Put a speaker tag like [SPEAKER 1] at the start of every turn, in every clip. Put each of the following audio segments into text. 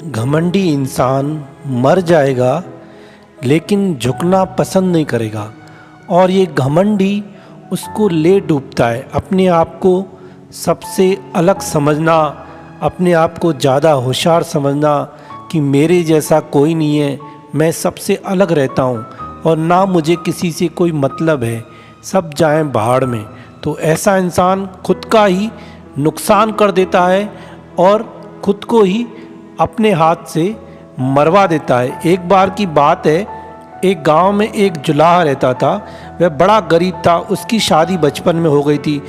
[SPEAKER 1] घमंडी इंसान मर जाएगा लेकिन झुकना पसंद नहीं करेगा और ये घमंडी उसको ले डूबता है। अपने आप को सबसे अलग समझना, अपने आप को ज़्यादा होशियार समझना कि मेरे जैसा कोई नहीं है, मैं सबसे अलग रहता हूँ और ना मुझे किसी से कोई मतलब है, सब जाएं भाड़ में। तो ऐसा इंसान खुद का ही नुकसान कर देता है और खुद को ही अपने हाथ से मरवा देता है। एक बार की बात है, एक गांव में एक जुलाहा रहता था। वह बड़ा गरीब था। उसकी शादी बचपन में हो गई थी।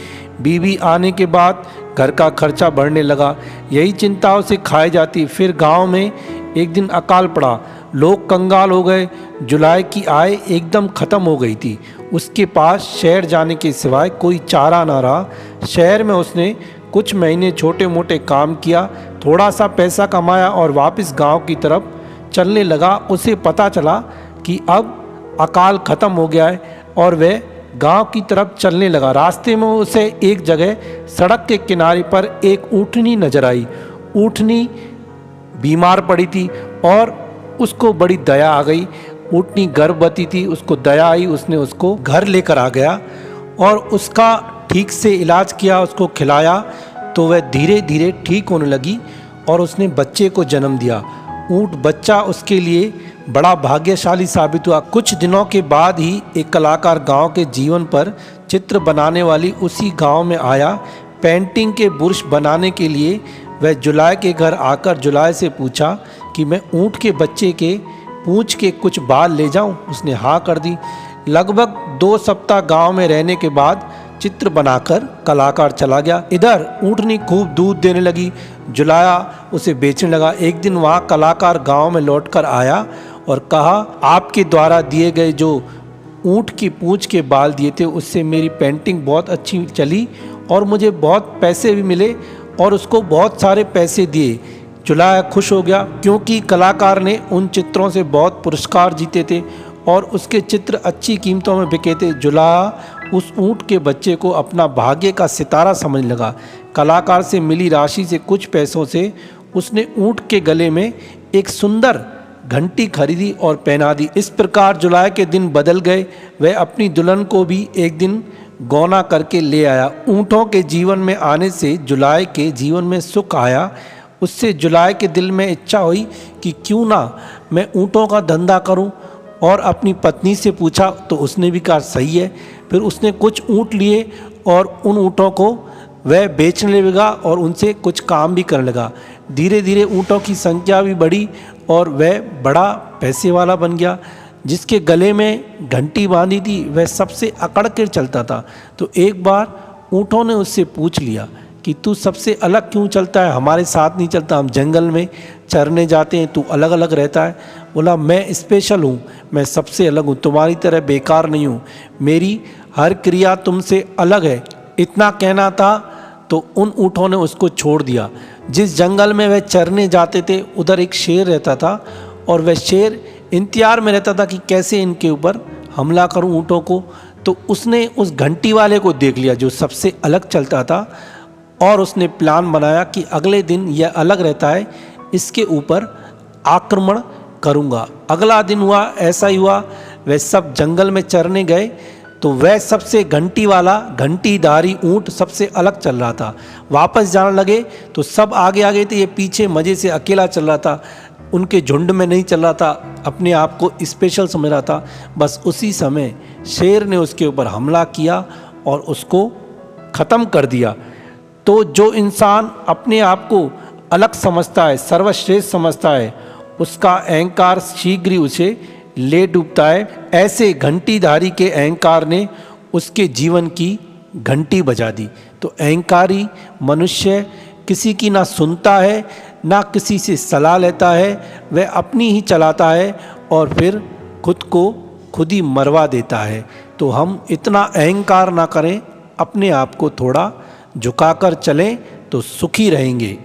[SPEAKER 1] बीवी आने के बाद घर का खर्चा बढ़ने लगा, यही चिंता उसे खाई जाती। फिर गांव में एक दिन अकाल पड़ा, लोग कंगाल हो गए। जुलाहे की आय एकदम ख़त्म हो गई थी। उसके पास शहर जाने के सिवाय कोई चारा ना रहा। शहर में उसने कुछ महीने छोटे मोटे काम किया, थोड़ा सा पैसा कमाया और वापस गांव की तरफ चलने लगा। उसे पता चला कि अब अकाल ख़त्म हो गया है और वह गांव की तरफ चलने लगा। रास्ते में उसे एक जगह सड़क के किनारे पर एक ऊँटनी नजर आई। ऊँटनी बीमार पड़ी थी और उसको बड़ी दया आ गई। ऊँटनी गर्भवती थी, उसको दया आई, उसने उसको घर लेकर आ गया और उसका ठीक से इलाज किया, उसको खिलाया तो वह धीरे धीरे ठीक होने लगी और उसने बच्चे को जन्म दिया। ऊँट बच्चा उसके लिए बड़ा भाग्यशाली साबित हुआ। कुछ दिनों के बाद ही एक कलाकार गांव के जीवन पर चित्र बनाने वाली उसी गांव में आया। पेंटिंग के ब्रश बनाने के लिए वह जुलाहे के घर आकर जुलाहे से पूछा कि मैं ऊँट के बच्चे के पूंछ के कुछ बाल ले जाऊं। उसने हाँ कर दी। लगभग 2 सप्ताह गांव में रहने के बाद चित्र बनाकर कलाकार चला गया। इधर ऊँटनी खूब दूध देने लगी। जुलाहा उसे बेचने लगा। एक दिन वहाँ कलाकार गांव में लौटकर आया और कहा, आपके द्वारा दिए गए जो ऊँट की पूंछ के बाल दिए थे उससे मेरी पेंटिंग बहुत अच्छी चली और मुझे बहुत पैसे भी मिले और उसको बहुत सारे पैसे दिए। जुलाहा खुश हो गया क्योंकि कलाकार ने उन चित्रों से बहुत पुरस्कार जीते थे और उसके चित्र अच्छी कीमतों में बिके थे। जुलाहा उस ऊँट के बच्चे को अपना भाग्य का सितारा समझ लगा। कलाकार से मिली राशि से कुछ पैसों से उसने ऊँट के गले में एक सुंदर घंटी खरीदी और पहना दी। इस प्रकार जुलाहे के दिन बदल गए। वह अपनी दुल्हन को भी एक दिन गौना करके ले आया। ऊँटों के जीवन में आने से जुलाहे के जीवन में सुख आया। उससे जुलाहे के दिल में इच्छा हुई कि क्यों ना मैं ऊँटों का धंधा करूं और अपनी पत्नी से पूछा तो उसने भी कहा सही है। फिर उसने कुछ ऊँट लिए और उन ऊँटों को वह बेचने लगा और उनसे कुछ काम भी करने लगा। धीरे धीरे ऊँटों की संख्या भी बढ़ी और वह बड़ा पैसे वाला बन गया। जिसके गले में घंटी बांधी थी वह सबसे अकड़ कर चलता था। तो एक बार ऊँटों ने उससे पूछ लिया कि तू सबसे अलग क्यों चलता है, हमारे साथ नहीं चलता, हम जंगल में चरने जाते हैं, तू अलग अलग रहता है। बोला, मैं स्पेशल हूँ, मैं सबसे अलग हूँ, तुम्हारी तरह बेकार नहीं हूँ, मेरी हर क्रिया तुमसे अलग है। इतना कहना था तो उन ऊँटों ने उसको छोड़ दिया। जिस जंगल में वह चरने जाते थे उधर एक शेर रहता था और वह शेर इंतजार में रहता था कि कैसे इनके ऊपर हमला करूँ ऊँटों को। तो उसने उस घंटी वाले को देख लिया जो सबसे अलग चलता था और उसने प्लान बनाया कि अगले दिन यह अलग रहता है, इसके ऊपर आक्रमण करूँगा। अगला दिन हुआ, ऐसा ही हुआ। वह सब जंगल में चरने गए तो वह सबसे घंटी वाला घंटीधारी ऊँट सबसे अलग चल रहा था। वापस जाने लगे तो सब आगे आगे थे, ये पीछे मज़े से अकेला चल रहा था, उनके झुंड में नहीं चल रहा था, अपने आप को स्पेशल समझ रहा था। बस उसी समय शेर ने उसके ऊपर हमला किया और उसको ख़त्म कर दिया। तो जो इंसान अपने आप को अलग समझता है, सर्वश्रेष्ठ समझता है, उसका अहंकार शीघ्र ही उसे ले डूबता है। ऐसे घंटीधारी के अहंकार ने उसके जीवन की घंटी बजा दी। तो अहंकारी मनुष्य किसी की ना सुनता है ना किसी से सलाह लेता है, वह अपनी ही चलाता है और फिर खुद को खुद ही मरवा देता है। तो हम इतना अहंकार ना करें, अपने आप को थोड़ा झुकाकर चलें तो सुखी रहेंगे।